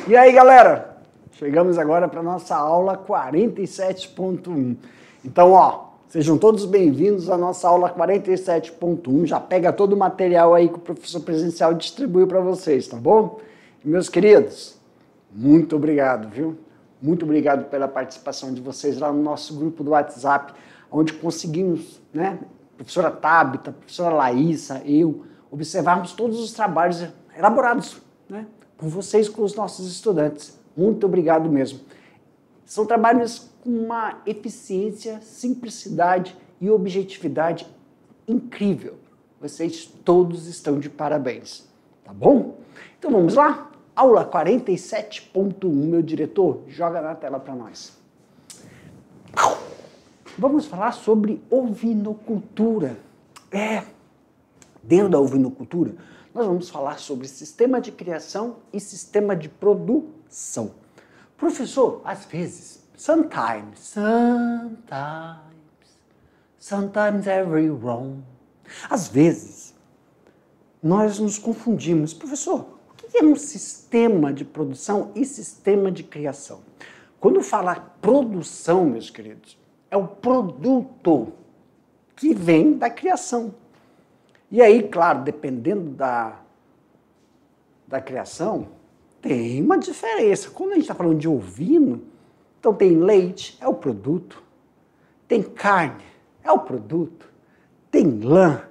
E aí, galera? Chegamos agora para nossa aula 47.1. Então, sejam todos bem-vindos à nossa aula 47.1. Já pega todo o material aí que o professor presencial distribuiu para vocês, tá bom? E, meus queridos, muito obrigado, viu? Muito obrigado pela participação de vocês lá no nosso grupo do WhatsApp, onde conseguimos, né? Professora Tabita, professora Laísa, eu, observarmos todos os trabalhos elaborados, né? Por vocês, com os nossos estudantes. Muito obrigado mesmo. São trabalhos com uma eficiência, simplicidade e objetividade incrível. Vocês todos estão de parabéns, tá bom? Então vamos lá? Aula 47.1, meu diretor, joga na tela para nós. Vamos falar sobre ovinocultura. Dentro da ovinocultura, nós vamos falar sobre sistema de criação e sistema de produção. Professor, às vezes, sometimes everyone. Às vezes, nós nos confundimos. Professor, o que é um sistema de produção e sistema de criação? Quando falar produção, meus queridos, é o produto que vem da criação. E aí, claro, dependendo da criação, tem uma diferença. Quando a gente está falando de ovino, então tem leite, é o produto. Tem carne, é o produto. Tem lã,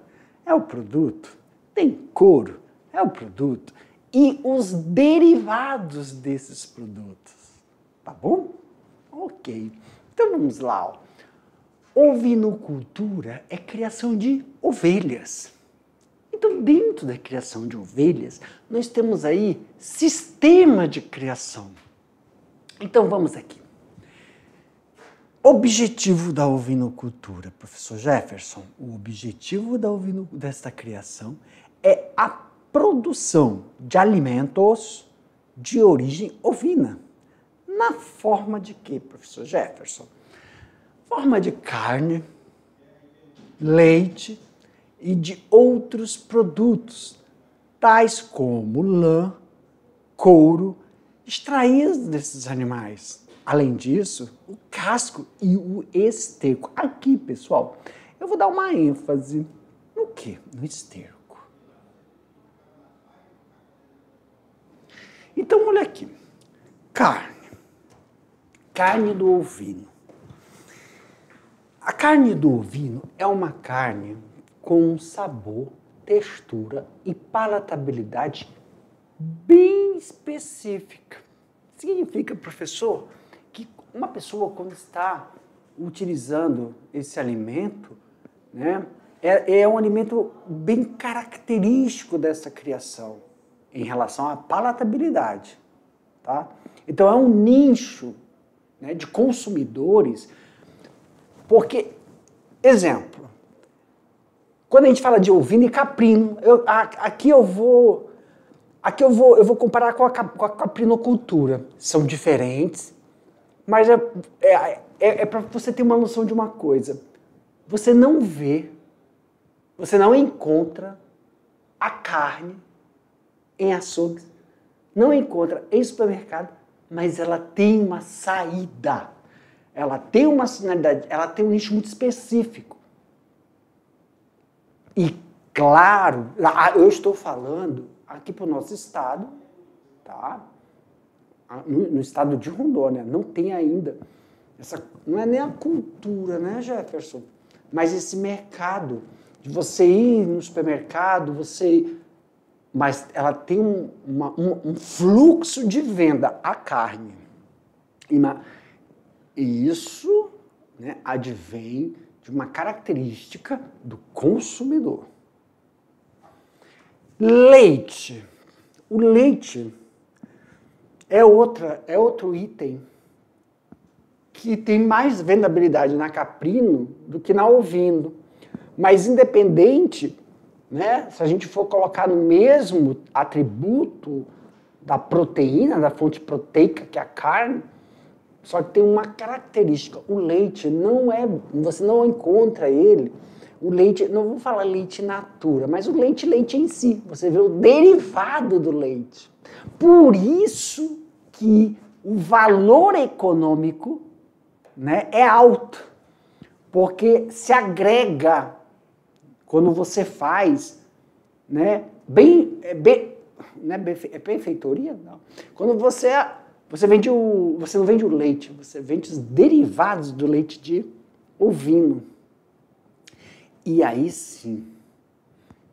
é o produto. Tem couro, é o produto. E os derivados desses produtos. Tá bom? Ok. Então vamos lá. Ovinocultura é criação de ovelhas. Então, dentro da criação de ovelhas, nós temos aí sistema de criação. Então, vamos aqui. Objetivo da ovinocultura, professor Jefferson. O objetivo desta criação é a produção de alimentos de origem ovina. Na forma de quê, professor Jefferson? Forma de carne, leite e de outros produtos, tais como lã, couro, extraídos desses animais. Além disso, o casco e o esterco. Aqui, pessoal, eu vou dar uma ênfase no quê? No esterco. Então, olha aqui. Carne do ovino. A carne do ovino é uma carne com sabor, textura e palatabilidade bem específica. Significa, professor, que uma pessoa, quando está utilizando esse alimento, né, é um alimento bem característico dessa criação em relação à palatabilidade. Tá? Então, é um nicho, né, de consumidores, porque, exemplo, quando a gente fala de ovino e caprino, aqui eu vou comparar com a caprinocultura. São diferentes, mas é para você ter uma noção de uma coisa. Você não encontra a carne em açougues, não encontra em supermercado, mas ela tem uma saída. Ela tem uma finalidade, ela tem um nicho muito específico. E, claro, eu estou falando aqui para o nosso estado, tá? No estado de Rondônia, não tem ainda, não é nem a cultura, né, Jefferson? Mas esse mercado, de você ir no supermercado, mas ela tem um fluxo de venda, a carne. E isso, né, advém de uma característica do consumidor. Leite. O leite é outro item que tem mais vendabilidade na caprino do que na ovino. Mas independente, né, se a gente for colocar no mesmo atributo da proteína, da fonte proteica, que é a carne, só que tem uma característica. O leite você não encontra ele. O leite, não vou falar leite natura, mas o leite em si. Você vê o derivado do leite. Por isso que o valor econômico, né, é alto, porque se agrega quando você faz, né, benfeitoria? Não. Quando você não vende o leite, você vende os derivados do leite de ovino. E aí sim,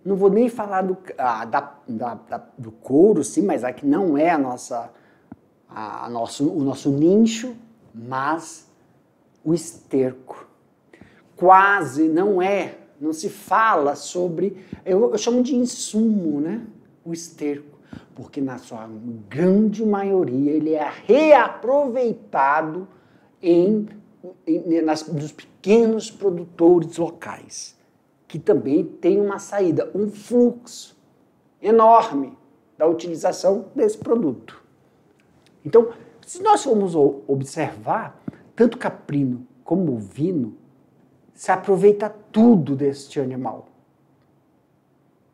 não vou nem falar do couro, sim, mas aqui não é o nosso nicho, mas o esterco. Quase não se fala sobre, eu chamo de insumo, né? O esterco, porque na sua grande maioria ele é reaproveitado nos pequenos produtores locais, que também tem uma saída, um fluxo enorme da utilização desse produto. Então, se nós formos observar, tanto caprino como ovino, se aproveita tudo deste animal.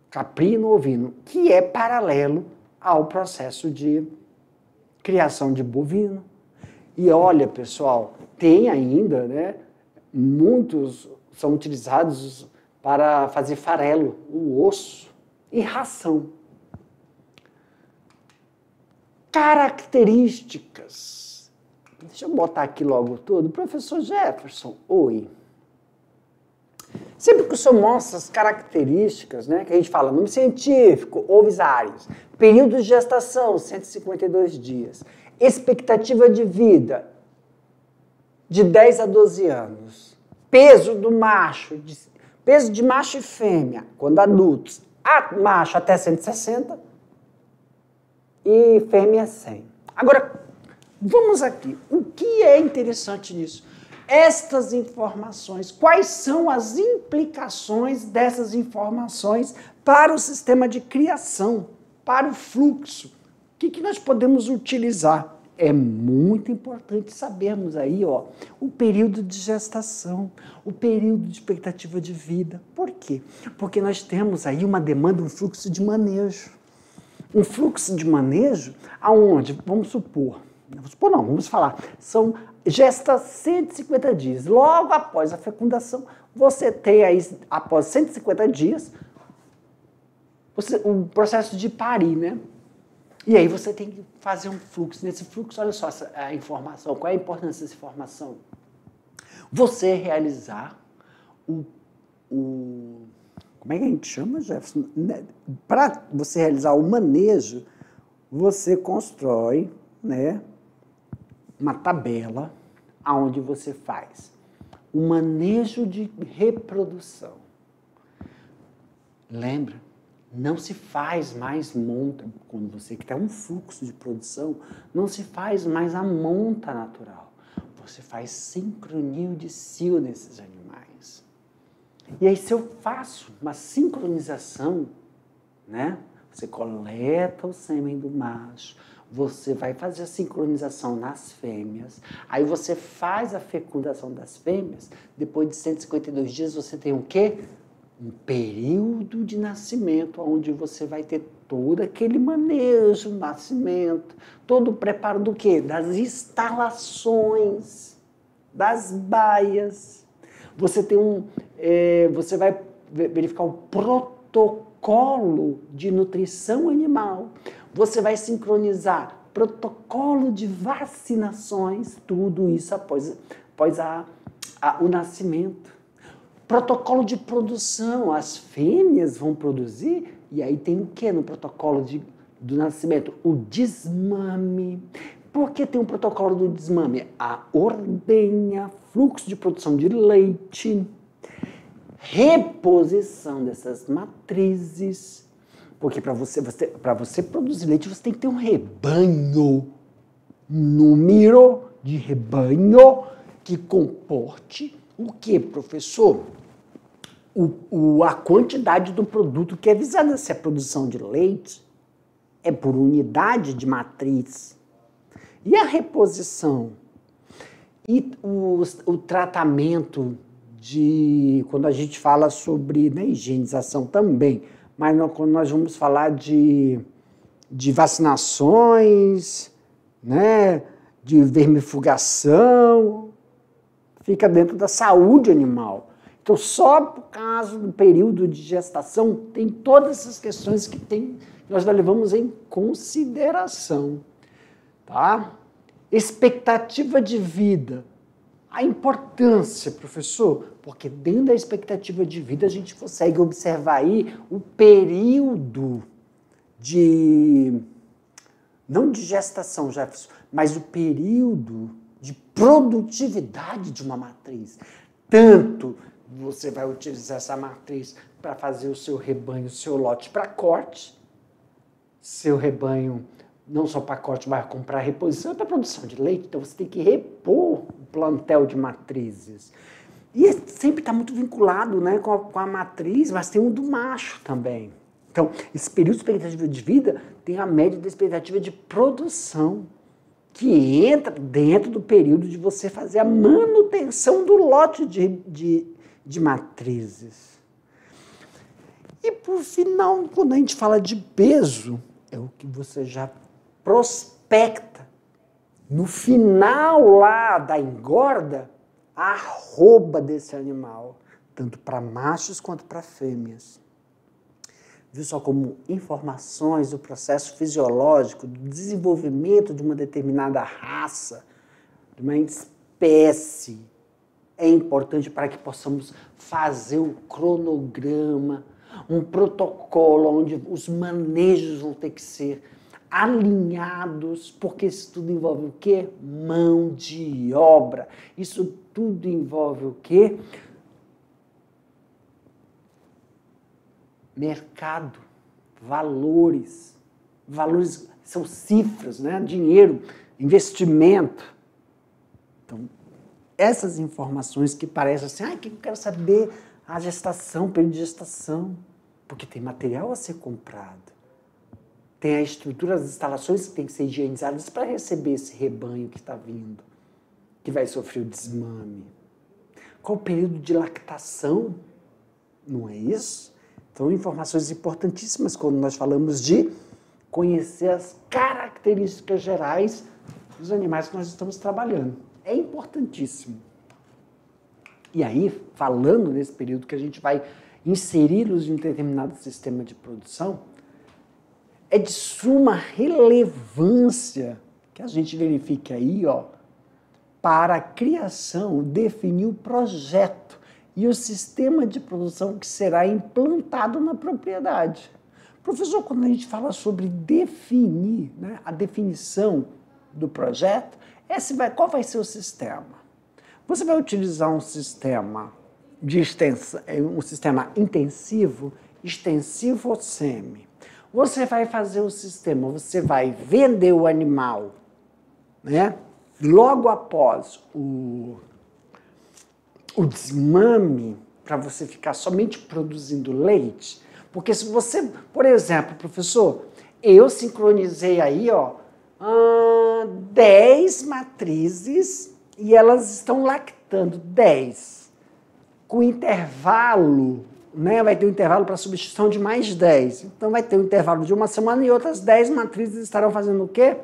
Caprino, ovino, que é paralelo ao processo de criação de bovino. E olha, pessoal, tem ainda, né, muitos são utilizados para fazer farelo, o osso e ração. Características. Deixa eu botar aqui logo tudo. Professor Jefferson, oi. Sempre que o senhor mostra as características, né, que a gente fala, nome científico, ovisários, período de gestação, 152 dias, expectativa de vida, de 10 a 12 anos, peso do macho, peso de macho e fêmea, quando adultos, macho até 160 e fêmea 100. Agora, vamos aqui, o que é interessante nisso? Estas informações, quais são as implicações dessas informações para o sistema de criação, para o fluxo? O que nós podemos utilizar? É muito importante sabermos aí, ó, o período de gestação, o período de expectativa de vida. Por quê? Porque nós temos aí uma demanda, um fluxo de manejo. Um fluxo de manejo aonde, vamos falar, gesta 150 dias. Logo após a fecundação, você tem aí, após 150 dias, o processo de parir, né? E aí você tem que fazer um fluxo. Nesse fluxo, olha só a informação. Qual é a importância dessa informação? Você realizar como é que a gente chama, Jefferson? Para você realizar o manejo, você constrói, né, uma tabela onde você faz o manejo de reprodução. Lembra? Não se faz mais monta, quando você quer um fluxo de produção, não se faz mais a monta natural. Você faz sincronia de cio nesses animais. E aí, se eu faço uma sincronização, né? Você coleta o sêmen do macho, você vai fazer a sincronização nas fêmeas, aí você faz a fecundação das fêmeas, depois de 152 dias você tem o quê? Um período de nascimento, onde você vai ter todo aquele manejo, nascimento, todo o preparo do quê? Das instalações, das baias. Você tem você vai verificar o protocolo de nutrição animal. Você vai sincronizar protocolo de vacinações, tudo isso após o nascimento. Protocolo de produção, as fêmeas vão produzir, e aí tem o que no protocolo do nascimento? O desmame. Por que tem um protocolo do desmame? A ordenha, fluxo de produção de leite, reposição dessas matrizes, porque para você produzir leite, você tem que ter um rebanho, número de rebanho que comporte o que, professor? A quantidade do produto que é visada. Se a produção de leite é por unidade de matriz. E a reposição? E o tratamento quando a gente fala sobre, né, higienização também, mas quando nós vamos falar de vacinações, né, de vermifugação, fica dentro da saúde animal. Então, só por causa do período de gestação, tem todas essas questões que nós levamos em consideração. Tá? Expectativa de vida. A importância, professor, porque dentro da expectativa de vida a gente consegue observar aí o período não de gestação, Jefferson, mas o período de produtividade de uma matriz. Tanto você vai utilizar essa matriz para fazer o seu rebanho, o seu lote para corte, seu rebanho não só para corte, mas comprar reposição para produção de leite, então você tem que repor o plantel de matrizes. E sempre está muito vinculado, né, com a matriz, mas tem um do macho também. Então, esse período de expectativa de vida tem a média da expectativa de produção, que entra dentro do período de você fazer a manutenção do lote de matrizes. E, por final, quando a gente fala de peso, é o que você já prospecta. No final lá da engorda, a arroba desse animal, tanto para machos quanto para fêmeas. Viu só como informações do processo fisiológico, do desenvolvimento de uma determinada raça, de uma espécie, é importante para que possamos fazer o cronograma, um protocolo onde os manejos vão ter que ser alinhados, porque isso tudo envolve o quê? Mão de obra. Isso tudo envolve o quê? Mercado, valores. Valores são cifras, né? Dinheiro, investimento. Então, essas informações que parecem assim, que eu quero saber a gestação, o período de gestação, porque tem material a ser comprado. Tem a estrutura das instalações que tem que ser higienizadas para receber esse rebanho que está vindo, que vai sofrer o desmame. Qual o período de lactação? Não é isso? Então, informações importantíssimas quando nós falamos de conhecer as características gerais dos animais que nós estamos trabalhando. É importantíssimo. E aí, falando nesse período que a gente vai inseri-los em um determinado sistema de produção, é de suma relevância que a gente verifique aí, para a criação, definir o projeto e o sistema de produção que será implantado na propriedade. Professor, quando a gente fala sobre definir, né, a definição do projeto, qual vai ser o sistema? Você vai utilizar um sistema de extensão, um sistema intensivo, extensivo ou semi? Você vai fazer o sistema, você vai vender o animal, né? Logo após o desmame, para você ficar somente produzindo leite. Porque se você, por exemplo, professor, eu sincronizei aí, 10 matrizes e elas estão lactando 10. Com intervalo, né, vai ter um intervalo para substituição de mais 10. Então vai ter um intervalo de uma semana e outras 10 matrizes estarão fazendo o quê?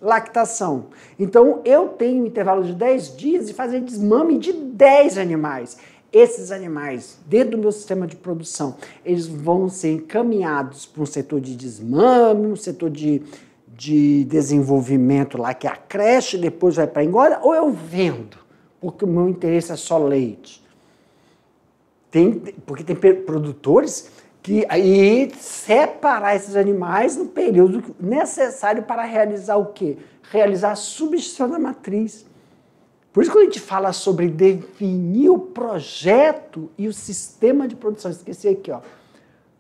Lactação. Então eu tenho um intervalo de 10 dias e fazer desmame de 10 animais. Esses animais, dentro do meu sistema de produção, eles vão ser encaminhados para um setor de desmame, um setor de desenvolvimento lá, que é a creche, depois vai para a engorda, ou eu vendo, porque o meu interesse é só leite. Porque tem produtores que aí separar esses animais no período necessário para realizar o quê? Realizar a substituição da matriz. Por isso que a gente fala sobre definir o projeto e o sistema de produção. Esqueci aqui,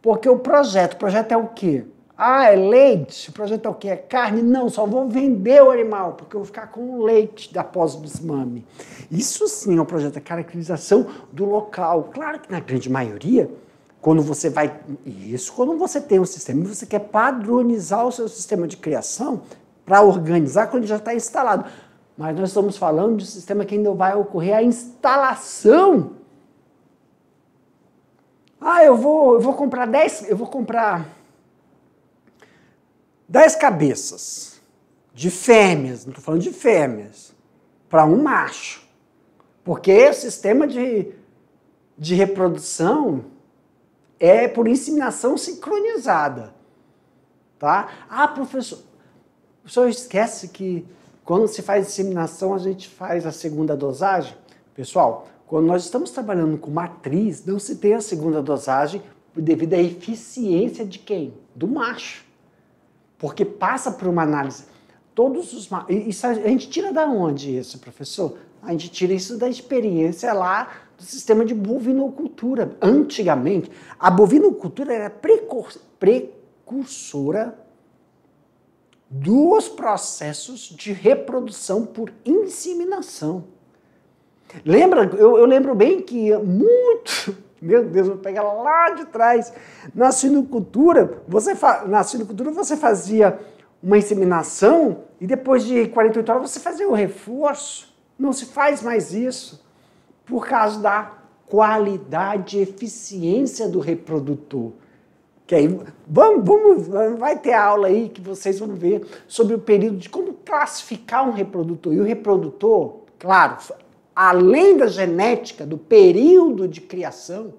Porque o projeto é o quê? É leite? O projeto é o quê? É carne? Não, só vou vender o animal, porque eu vou ficar com o leite após o desmame. Isso sim é um projeto, a caracterização do local. Claro que na grande maioria, quando você tem um sistema e você quer padronizar o seu sistema de criação para organizar quando ele já está instalado. Mas nós estamos falando de um sistema que ainda vai ocorrer a instalação. Eu vou comprar 10 cabeças. de fêmeas, não estou falando de fêmeas, para um macho. Porque o sistema de reprodução é por inseminação sincronizada. Tá? Ah, professor, o senhor esquece que quando se faz inseminação, a gente faz a segunda dosagem? Pessoal, quando nós estamos trabalhando com matriz, não se tem a segunda dosagem devido à eficiência de quem? Do macho. Porque passa por uma análise. Todos os isso a gente tira da onde isso, professor? A gente tira isso da experiência lá do sistema de bovinocultura. Antigamente, a bovinocultura era precursora dos processos de reprodução por inseminação. Lembra? Eu lembro bem que meu Deus, vou pegar lá de trás. Na suinocultura, você fazia uma inseminação e depois de 48 horas você fazia o reforço. Não se faz mais isso por causa da qualidade e eficiência do reprodutor. Que aí, vai ter aula aí que vocês vão ver sobre o período de como classificar um reprodutor. E o reprodutor, claro, além da genética, do período de criação,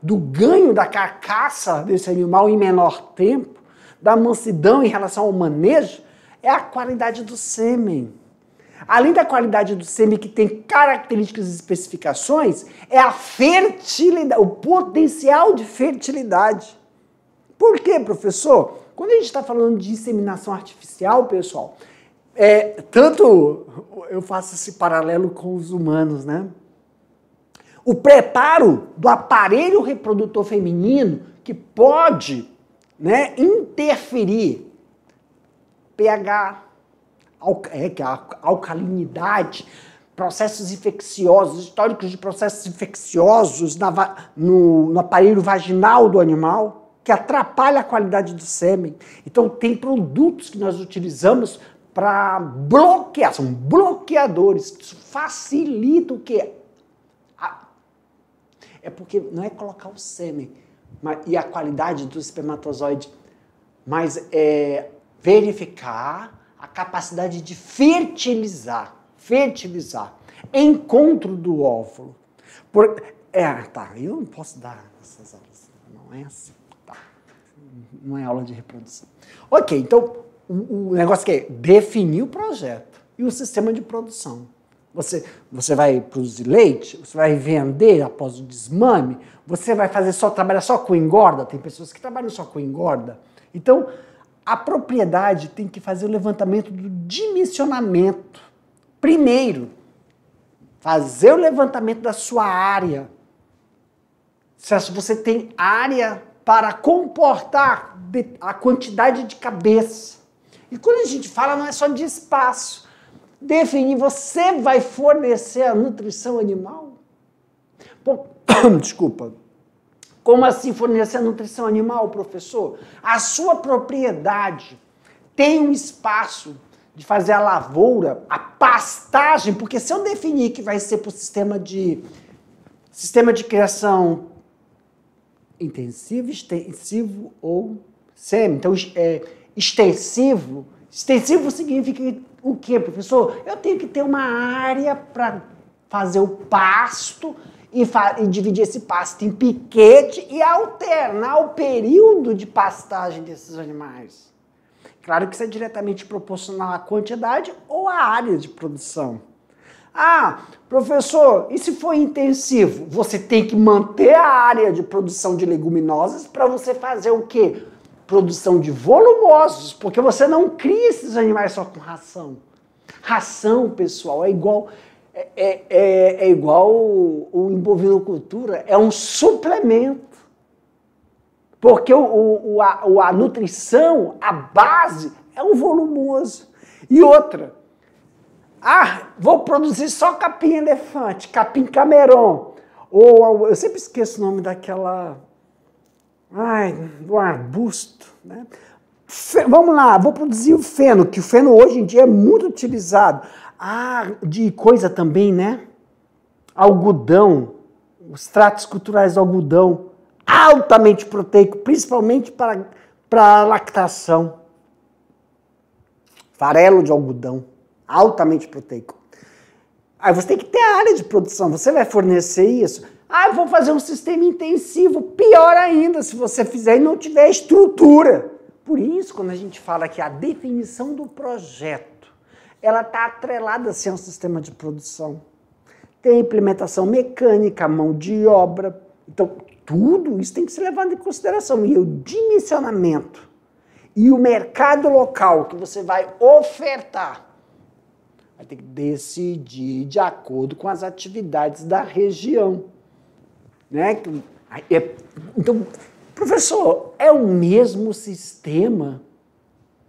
do ganho da carcaça desse animal em menor tempo, da mansidão em relação ao manejo, é a qualidade do sêmen. Além da qualidade do sêmen, que tem características e especificações, é a fertilidade, o potencial de fertilidade. Por quê, professor? Quando a gente está falando de inseminação artificial, pessoal, tanto eu faço esse paralelo com os humanos, né? O preparo do aparelho reprodutor feminino que pode, né, interferir pH, alcalinidade, processos infecciosos, históricos de processos infecciosos no aparelho vaginal do animal, que atrapalha a qualidade do sêmen. Então, tem produtos que nós utilizamos para bloquear, são bloqueadores, que facilitam o quê? É porque não é colocar o sêmen e a qualidade do espermatozoide, mas é verificar a capacidade de fertilizar, encontro do óvulo. Eu não posso dar essas aulas, não é assim, tá? Não é aula de reprodução. Ok, então o negócio que é definir o projeto e o sistema de produção. Você vai produzir leite, você vai vender após o desmame, você vai trabalhar só com engorda, tem pessoas que trabalham só com engorda. Então, a propriedade tem que fazer o levantamento do dimensionamento. Primeiro, fazer o levantamento da sua área. Se você tem área para comportar a quantidade de cabeça. E quando a gente fala, não é só de espaço. Definir, você vai fornecer a nutrição animal? Desculpa. Como assim fornecer a nutrição animal, professor? A sua propriedade tem um espaço de fazer a lavoura, a pastagem, porque se eu definir que vai ser para o sistema de criação intensivo, extensivo ou semi, então extensivo significa o quê, professor? Eu tenho que ter uma área para fazer o pasto e dividir esse pasto em piquete e alternar o período de pastagem desses animais. Claro que isso é diretamente proporcional à quantidade ou à área de produção. Ah, professor, e se for intensivo? Você tem que manter a área de produção de leguminosas para você fazer o quê? Produção de volumosos, porque você não cria esses animais só com ração. Ração, pessoal, é igual em bovinocultura, é um suplemento. Porque a nutrição, a base, é o volumoso. E outra, vou produzir só capim-elefante, capim-cameron, ou eu sempre esqueço o nome daquela... do arbusto, né? Vamos lá, vou produzir o feno, que o feno hoje em dia é muito utilizado. De coisa também, né? Algodão, os tratos culturais do algodão, altamente proteico, principalmente para a lactação. farelo de algodão, altamente proteico. Aí você tem que ter a área de produção, você vai fornecer isso. Ah, eu vou fazer um sistema intensivo, pior ainda se você fizer e não tiver estrutura. Por isso, quando a gente fala que a definição do projeto, ela está atrelada assim, ao sistema de produção. Tem implementação mecânica, mão de obra. Então, tudo isso tem que ser levado em consideração. E o dimensionamento e o mercado local que você vai ofertar vai ter que decidir de acordo com as atividades da região. Né? Então, professor, é o mesmo sistema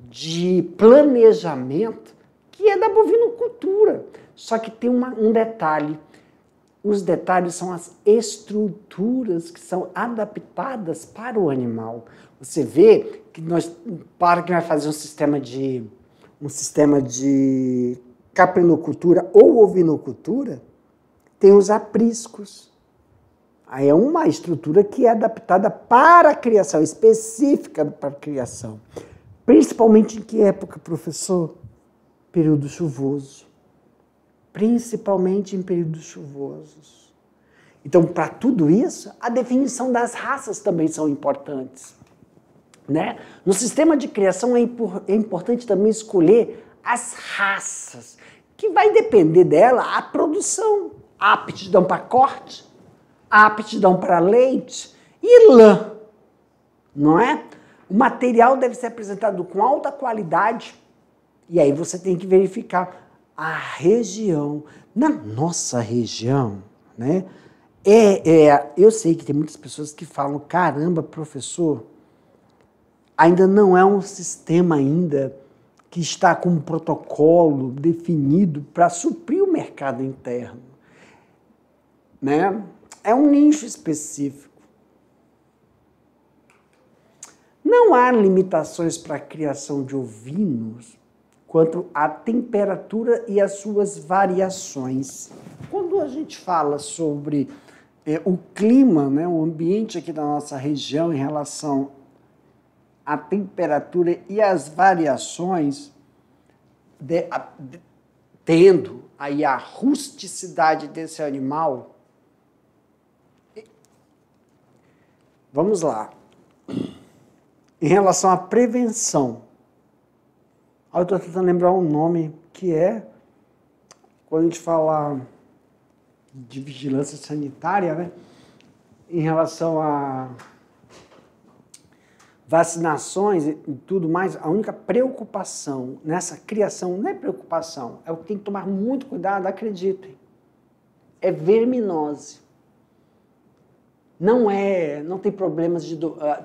de planejamento que é da bovinocultura. Só que tem um detalhe. Os detalhes são as estruturas que são adaptadas para o animal. Você vê que para quem vai fazer um sistema de caprinocultura ou ovinocultura, tem os apriscos. Aí é uma estrutura que é adaptada para a criação, específica para a criação. Principalmente em que época, professor? Período chuvoso. Principalmente em períodos chuvosos. Então, para tudo isso, a definição das raças também são importantes. Né? No sistema de criação é importante também escolher as raças, que vai depender dela a produção, a aptidão para corte, a aptidão para leite e lã, não é? O material deve ser apresentado com alta qualidade e aí você tem que verificar a região. Na nossa região, né? Eu sei que tem muitas pessoas que falam, caramba, professor, ainda não é um sistema ainda que está com um protocolo definido para suprir o mercado interno. Né? É um nicho específico. Não há limitações para a criação de ovinos quanto à temperatura e as suas variações. Quando a gente fala sobre o clima, né, o ambiente aqui da nossa região em relação à temperatura e as variações, tendo aí a rusticidade desse animal, vamos lá. Em relação à prevenção, eu estou tentando lembrar um nome que é, quando a gente fala de vigilância sanitária, né? Em relação a vacinações e tudo mais, a única preocupação nessa criação não é preocupação, é o que tem que tomar muito cuidado, acreditem, é verminose. Não tem problemas de...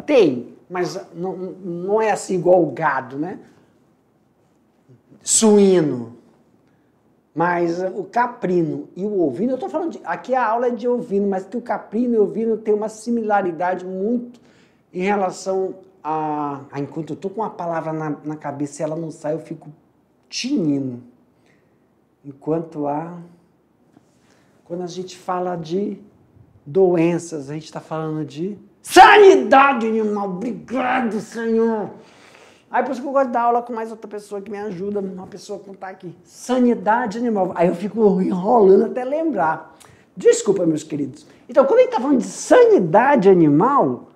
tem, mas não é assim igual o gado, né? Suíno. Mas o caprino e o ovino, eu estou falando aqui a aula é de ovino, mas que o caprino e o ovino tem uma similaridade muito em relação a... enquanto eu estou com uma palavra na cabeça e ela não sai, eu fico tinindo. Quando a gente fala de doenças, a gente está falando de sanidade animal. Obrigado, Senhor. Aí por isso que eu gosto de dar aula com mais outra pessoa que me ajuda, uma pessoa que não está aqui. Sanidade animal. Aí eu fico enrolando até lembrar. Desculpa, meus queridos. Então, quando a gente está falando de sanidade animal,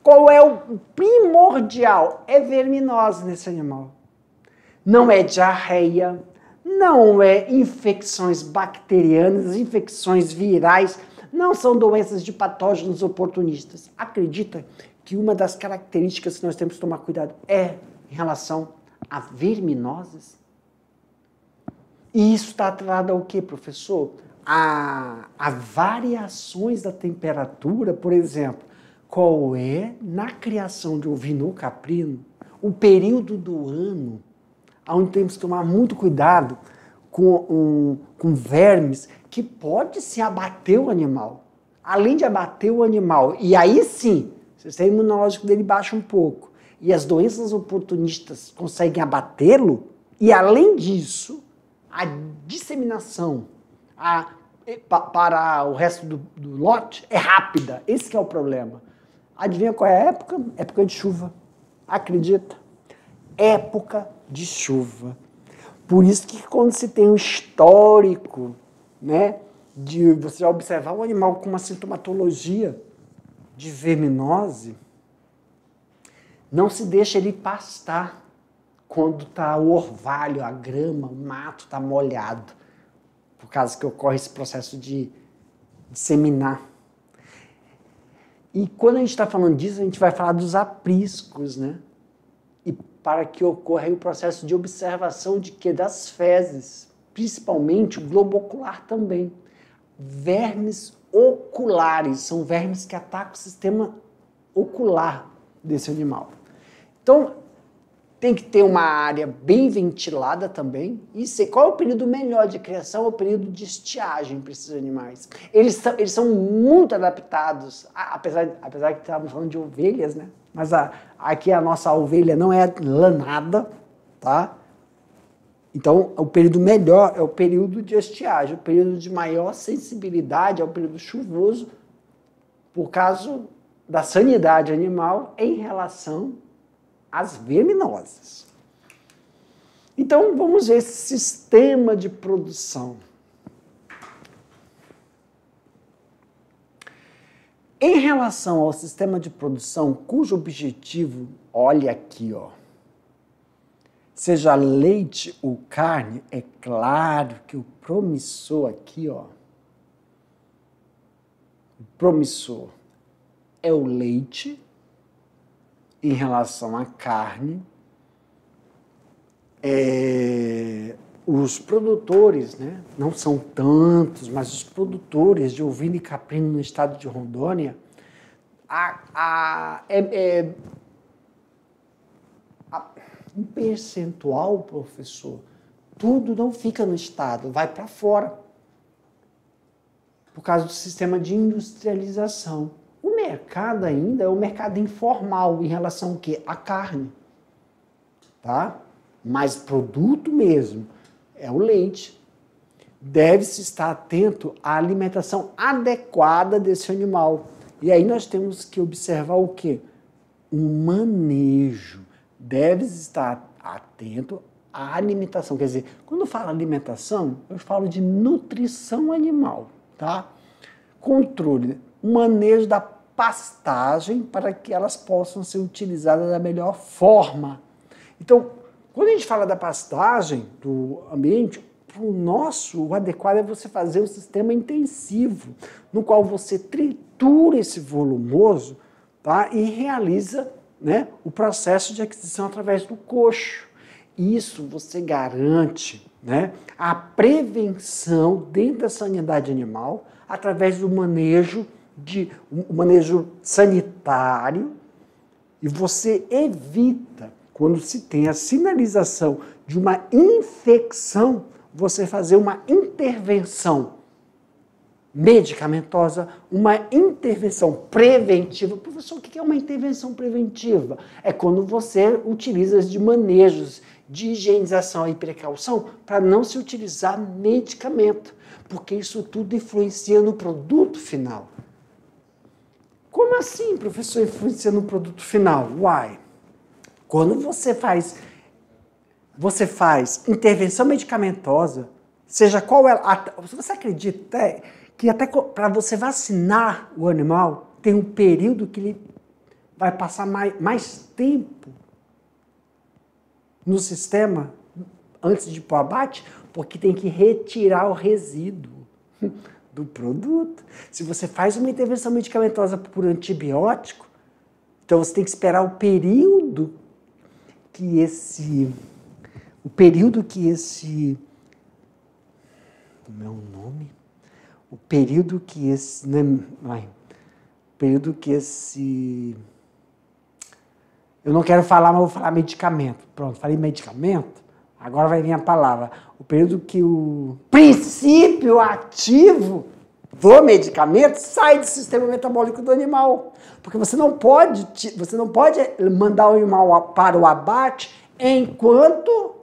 qual é o primordial? É verminose nesse animal. Não é diarreia, não é infecções bacterianas, infecções virais, não são doenças de patógenos oportunistas. Acredita que uma das características que nós temos que tomar cuidado é em relação a verminoses? E isso está atrelado ao quê, professor? A variações da temperatura, por exemplo. Qual é, na criação de ovino ou caprino, o período do ano onde temos que tomar muito cuidado com vermes que pode se abater o animal. Além de abater o animal, e aí sim, o sistema imunológico dele baixa um pouco, e as doenças oportunistas conseguem abatê-lo, e além disso, a disseminação para o resto do lote é rápida. Esse que é o problema. Adivinha qual é a época? Época de chuva. Acredita? Época de chuva. Por isso que quando se tem um histórico, né, de você observar o animal com uma sintomatologia de verminose, não se deixa ele pastar quando está o orvalho, a grama, o mato está molhado, por causa que ocorre esse processo de disseminar. E quando a gente está falando disso, a gente vai falar dos apriscos, né? E para que ocorra aí o processo de observação de quê? Das fezes, principalmente o globo ocular também. Vermes oculares, são vermes que atacam o sistema ocular desse animal. Então, tem que ter uma área bem ventilada também. E qual é o período melhor de criação? É o período de estiagem para esses animais. Eles são muito adaptados, apesar que estávamos falando de ovelhas, né? Mas aqui a nossa ovelha não é lanada, tá? Então, o período melhor é o período de estiagem. O período de maior sensibilidade é o período chuvoso, por causa da sanidade animal em relação às verminoses. Então, vamos ver esse sistema de produção. Em relação ao sistema de produção, cujo objetivo, olha aqui, ó, seja leite ou carne, é claro que o promissor aqui, ó, o promissor é o leite em relação à carne. Os produtores, né, não são tantos, mas os produtores de ovino e caprino no estado de Rondônia, um percentual, professor, tudo não fica no estado, vai para fora, por causa do sistema de industrialização. O mercado ainda é um mercado informal em relação ao quê? À carne, tá? Mas produto mesmo é o leite. Deve-se estar atento à alimentação adequada desse animal. E aí nós temos que observar o quê? Um manejo. Deve-se estar atento à alimentação. Quer dizer, quando eu falo alimentação, eu falo de nutrição animal, tá? Controle, manejo da pastagem para que elas possam ser utilizadas da melhor forma. Então, quando a gente fala da pastagem, do ambiente, o adequado é você fazer um sistema intensivo, no qual você tritura esse volumoso, tá? E realiza, né, o processo de aquisição através do coxo. Isso você garante, né, a prevenção dentro da sanidade animal através do manejo sanitário, e você evita, quando se tem a sinalização de uma infecção, você fazer uma intervenção medicamentosa, uma intervenção preventiva. Professor, o que é uma intervenção preventiva? É quando você utiliza de manejos de higienização e precaução para não se utilizar medicamento, porque isso tudo influencia no produto final. Como assim, professor, influencia no produto final? Uai! Quando você faz intervenção medicamentosa, seja qual é, você acredita que até para você vacinar o animal, tem um período que ele vai passar mais tempo no sistema antes de ir para o abate, porque tem que retirar o resíduo do produto. Se você faz uma intervenção medicamentosa por antibiótico, então você tem que esperar o período que esse... Como é o nome? O período que esse... Eu não quero falar, mas vou falar medicamento. Pronto, falei medicamento, agora vai vir a palavra. O período que o princípio ativo do medicamento sai do sistema metabólico do animal. Porque você não pode mandar o animal para o abate enquanto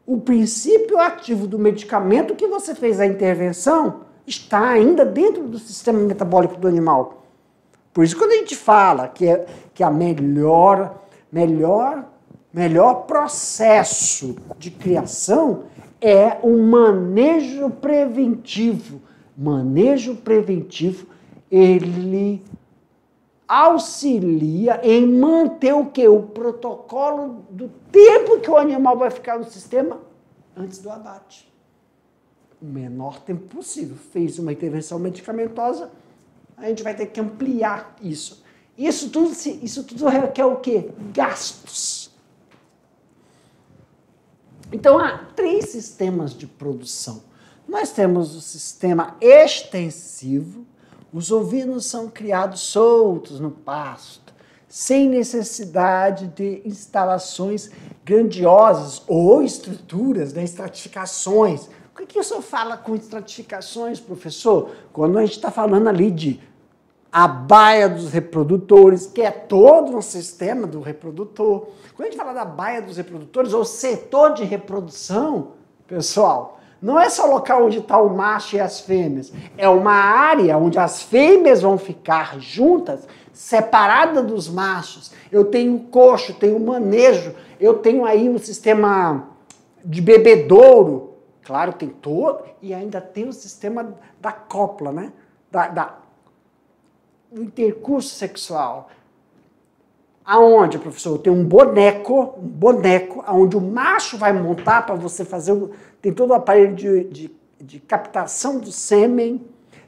o princípio ativo do medicamento que você fez a intervenção está ainda dentro do sistema metabólico do animal. Por isso, quando a gente fala que a melhor melhor processo de criação é o manejo preventivo. Manejo preventivo, ele auxilia em manter o quê? O protocolo do tempo que o animal vai ficar no sistema antes do abate. O menor tempo possível. Fez uma intervenção medicamentosa, a gente vai ter que ampliar isso. Isso tudo requer o quê? Gastos. Então, há 3 sistemas de produção. Nós temos o sistema extensivo. Os ovinos são criados soltos no pasto, sem necessidade de instalações grandiosas ou estruturas, né, estratificações. O que o senhor fala com estratificações, professor? Quando a gente está falando ali de a baia dos reprodutores, que é todo um sistema do reprodutor. Quando a gente fala da baia dos reprodutores, ou setor de reprodução, pessoal, não é só o local onde está o macho e as fêmeas. É uma área onde as fêmeas vão ficar juntas, separada dos machos. Eu tenho coxo, tenho manejo, eu tenho aí um sistema de bebedouro. Claro, tem todo, e ainda tem o sistema da cópula, né? Do intercurso sexual. Aonde, professor? Tem um boneco onde o macho vai montar para você fazer, tem todo o aparelho de captação do sêmen,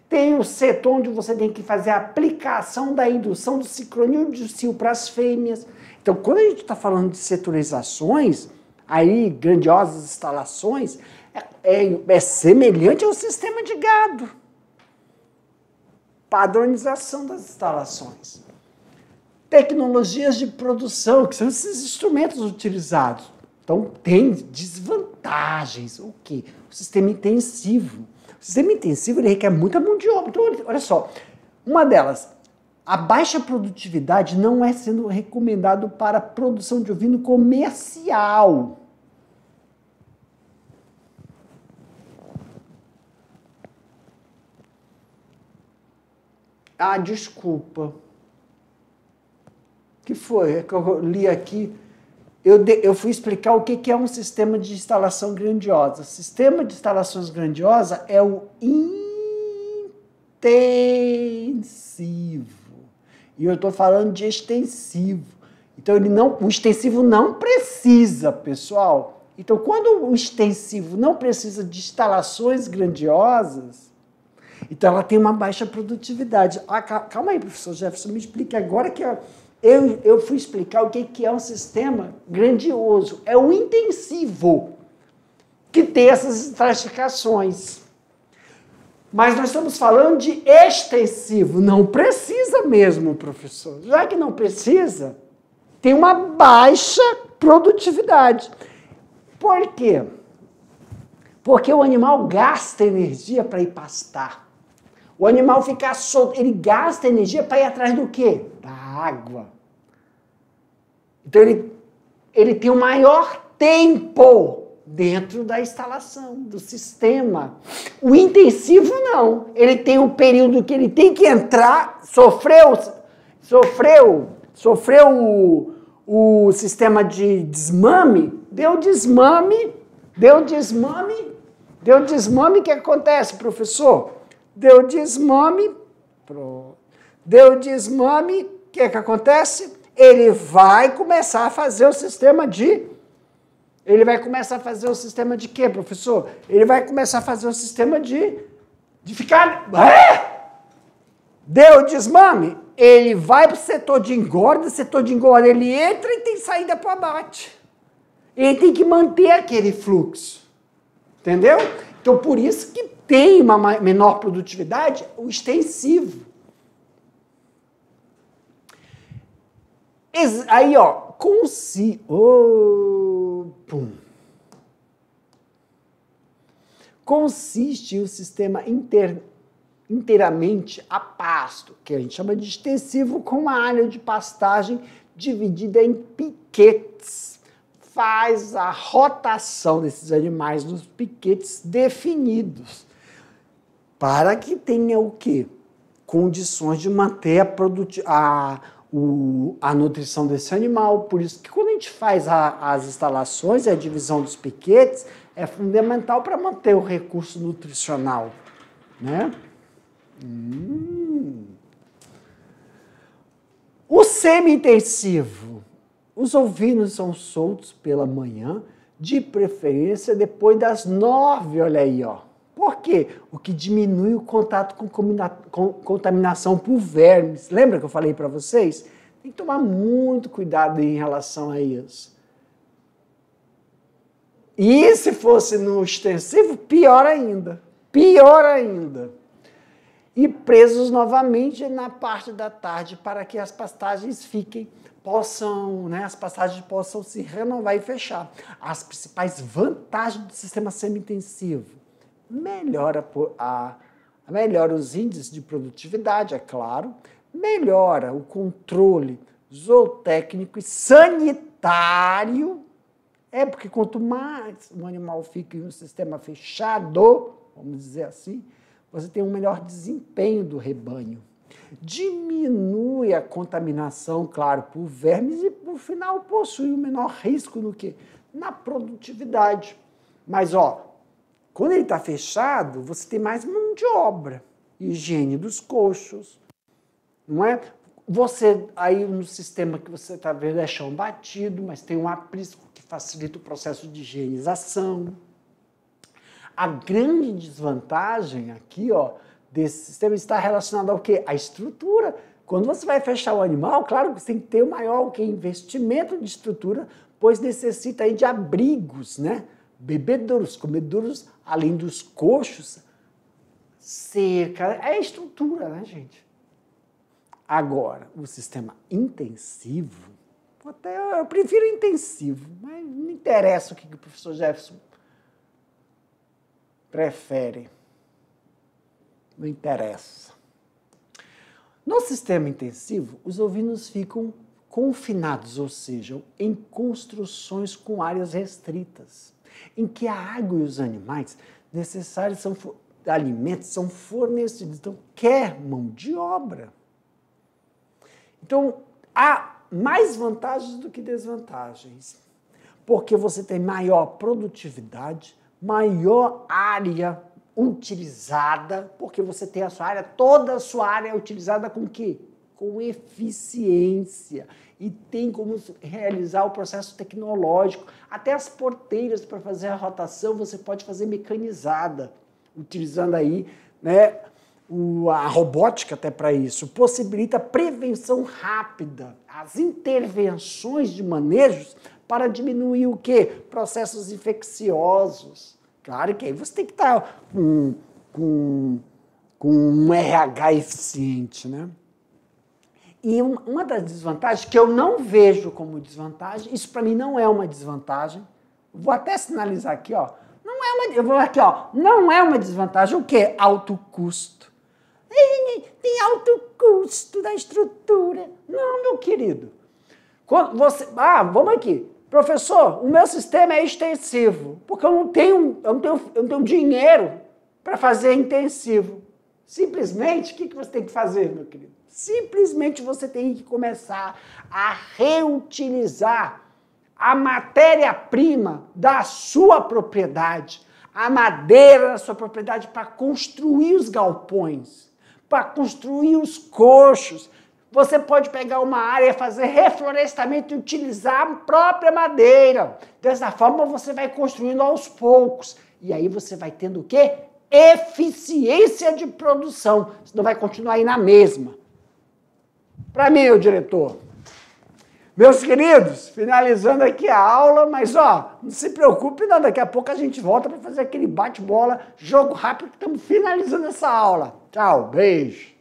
tem o setor onde você tem que fazer a aplicação da indução do sincronismo de cio para as fêmeas. Então, quando a gente está falando de setorizações, aí, grandiosas instalações, é semelhante ao sistema de gado. Padronização das instalações. Tecnologias de produção, que são esses instrumentos utilizados. Então, tem desvantagens. O quê? O sistema intensivo. O sistema intensivo ele requer muita mão de obra. Então, olha só, uma delas, a baixa produtividade não é sendo recomendado para a produção de ovino comercial. Ah, desculpa. O que foi? É que eu li aqui. Eu fui explicar o que é um sistema de instalação grandiosa. Sistema de instalações grandiosa é o intensivo. E eu estou falando de extensivo. Então, o extensivo não precisa, pessoal. Então, quando o extensivo não precisa de instalações grandiosas, então ela tem uma baixa produtividade. Ah, calma aí, professor Jefferson, me explique agora que eu fui explicar o que é um sistema grandioso. É o intensivo que tem essas estratificações. Mas nós estamos falando de extensivo. Não precisa mesmo, professor. Já que não precisa, tem uma baixa produtividade. Por quê? Porque o animal gasta energia para ir pastar. O animal fica solto, ele gasta energia para ir atrás do quê? Da água. Então ele tem o maior tempo dentro da instalação, do sistema. O intensivo não. Ele tem um período que ele tem que entrar, sofreu o sistema de desmame, deu desmame, o que acontece, professor? Deu desmame, o que acontece? Ele vai começar a fazer o sistema de... Ele vai começar a fazer o sistema de quê, professor? Ele vai começar a fazer o sistema de ficar... Deu desmame? Ele vai para o setor de engorda, ele entra e tem saída para o abate. Ele tem que manter aquele fluxo. Entendeu? Então, por isso que tem uma menor produtividade, o extensivo. Aí, ó, consiste o sistema inteiramente a pasto, que a gente chama de extensivo, com uma área de pastagem dividida em piquetes. Faz a rotação desses animais nos piquetes definidos, para que tenha o quê? Condições de manter a nutrição desse animal. Por isso que quando a gente faz as instalações e a divisão dos piquetes, é fundamental para manter o recurso nutricional, né? O semi-intensivo. Os ovinos são soltos pela manhã, de preferência depois das 9, olha aí, ó. Por quê? O que diminui o contato com contaminação por vermes. Lembra que eu falei para vocês? Tem que tomar muito cuidado em relação a isso. E se fosse no extensivo, pior ainda. Pior ainda. E presos novamente na parte da tarde para que as pastagens as pastagens possam se renovar e fechar. As principais vantagens do sistema semi-intensivo. Melhora os índices de produtividade, é claro, melhora o controle zootécnico e sanitário. Porque quanto mais o animal fica em um sistema fechado, vamos dizer assim, você tem um melhor desempenho do rebanho. Diminui a contaminação, claro, por vermes e, por final, possui um menor risco no quê? Na produtividade. Mas, quando ele está fechado, você tem mais mão de obra, higiene dos coxos, não é? Você, aí no sistema que você está vendo é chão batido, mas tem um aprisco que facilita o processo de higienização. A grande desvantagem aqui, desse sistema está relacionada ao quê? À estrutura. Quando você vai fechar o animal, claro que você tem que ter o maior investimento de estrutura, pois necessita aí de abrigos, né? Bebedouros, comedouros, além dos coxos, cerca, é estrutura, né, gente? Agora, o sistema intensivo, eu prefiro intensivo, mas não interessa o que o professor Jefferson prefere. Não interessa. No sistema intensivo, os ovinos ficam confinados, ou seja, em construções com áreas restritas, em que a água e os animais necessários alimentos são fornecidos. Então, quer mão de obra. Então, há mais vantagens do que desvantagens, porque você tem maior produtividade, maior área utilizada, porque você tem toda a sua área utilizada com quê? Com eficiência. E tem como realizar o processo tecnológico. Até as porteiras para fazer a rotação você pode fazer mecanizada, utilizando aí, né, a robótica até para isso. Possibilita prevenção rápida, as intervenções de manejos para diminuir o quê? Processos infecciosos. Claro que aí você tem que estar com um RH eficiente, né? E uma das desvantagens, que eu não vejo como desvantagem, isso para mim não é uma desvantagem, vou até sinalizar aqui, não é uma desvantagem, o quê? Alto custo. Tem alto custo da estrutura. Não, meu querido. Vamos aqui. Professor, o meu sistema é extensivo, porque eu não tenho dinheiro para fazer intensivo. Simplesmente, o que você tem que fazer, meu querido? Simplesmente você tem que começar a reutilizar a matéria-prima da sua propriedade, a madeira da sua propriedade para construir os galpões, para construir os coxos. Você pode pegar uma área, fazer reflorestamento e utilizar a própria madeira. Dessa forma, você vai construindo aos poucos. E aí você vai tendo o quê? Eficiência de produção. Você não vai continuar aí na mesma. Para mim, meu diretor. Meus queridos, finalizando aqui a aula, mas não se preocupe não, daqui a pouco a gente volta para fazer aquele bate-bola, jogo rápido, que estamos finalizando essa aula. Tchau, beijo.